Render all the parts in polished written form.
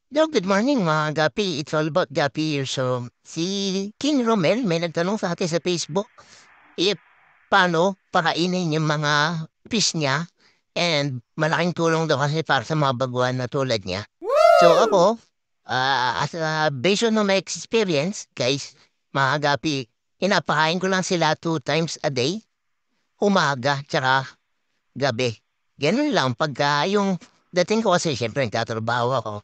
Yo, good morning mga gapi. It's all about gapi here. So, si King Romel may nagtanong sa atin sa Facebook paano pakainin yung mga fish niya and malaking tulong daw kasi para sa mga baguhan na tulad niya. So ako, based on my experience, guys, mga gapi, pinapakain ko lang sila 2 times a day, umaga tsaka gabi. Ganun lang pagka yung dating ko kasi syempre nagtatrabaho ako.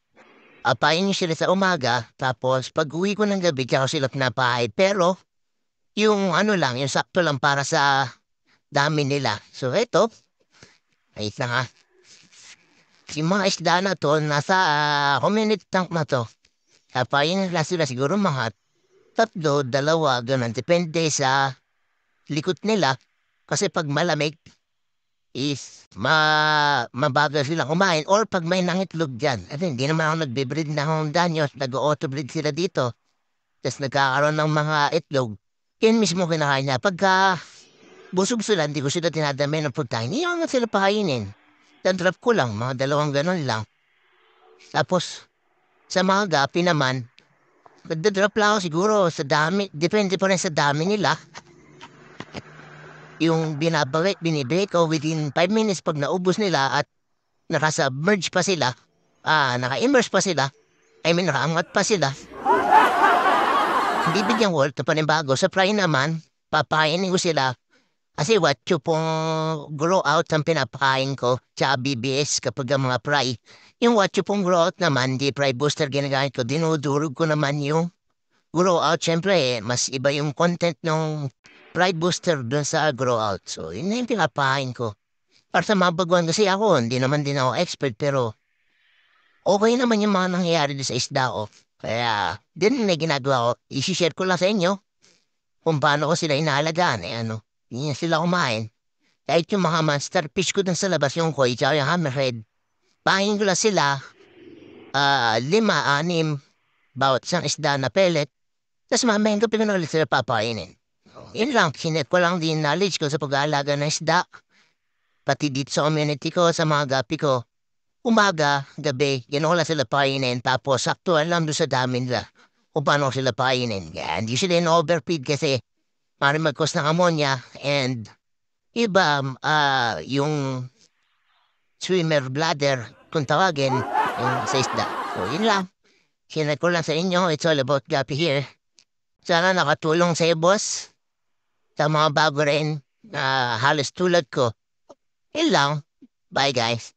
Apayin niyo sila sa umaga, tapos pag-uwi ko ng gabi, tsaka sila pinapahid. Pero, yung ano lang, yung sakto lang para sa dami nila. So, eto, ayos na nga. Yung mga isda na to, nasa community tank na to. Apayin nila sila siguro mga tatlo, dalawa, ganun. Depende sa likot nila. Kasi pag malamig, is mabagal silang kumain or pag may nangitlog dyan. At hindi naman ako nagbe-breed ng danyos, nag-auto-breed sila dito. Tapos nagkakaroon ng mga itlog, yun mismo kinakain niya. Pagka busog sila, hindi ko sila tinadamay ng pagkain. Hindi ko nga sila pakainin. Tantrap ko lang, mga dalawang ganon lang. Tapos, sa mga gapi naman, magdadrop lang ako siguro sa dami. Depende pa rin sa dami nila. Yung binibigay ko within 5 minutes pag naubos nila at nakasubmerge pa sila, naka-immerse pa sila, I mean, nakaangat pa sila, bibigyan ko ulit ng panibago. Sa fry naman, papainin ko sila. Kasi what pong grow out ang pinapakain ko, tsaka BBS kapag ang mga fry. Yung what pong grow out naman, di fry booster ginagamit ko, dinudurog ko naman yung grow out. Siyempre, mas iba yung content ng fry booster dun sa grow out. So, yun na yung pinapakain ko. Para sa mga baguhan kasi ako, hindi naman din ako expert, pero okay naman yung mga nangyayari doon sa isda ko. Kaya, din na ginagawa ko. I-share ko lang sa inyo kung paano ko sila inaalagaan. Hindi na sila kumain. Kahit yung mga monster fish ko dun sa labas, yung koi, tsaka yung hammerhead, pahin ko lang sila, 5, 6, bawat isang isda na pellet, tapos mamayin ko pinulit sila papainin. Yun lang, sinet ko lang din knowledge ko sa pag-aalaga ng isda, pati dito sa community ko, sa mga gapi ko. Umaga, gabi, gano'n ko lang sila painin, tapos saktuhan lang doon sa dami nila kung paano ko sila painin. Yan, hindi sila in-overfeed kasi maaaring mag-cause ng ammonia and iba, yung swimmer bladder, kung tawagin, yung sa isda. So, yun lang. Sinad ko lang sa inyo. It's all about Gapi here. Sana nakatulong sa'yo, boss. Sa mga bago rin, halos tulad ko. Yun lang. Bye, guys.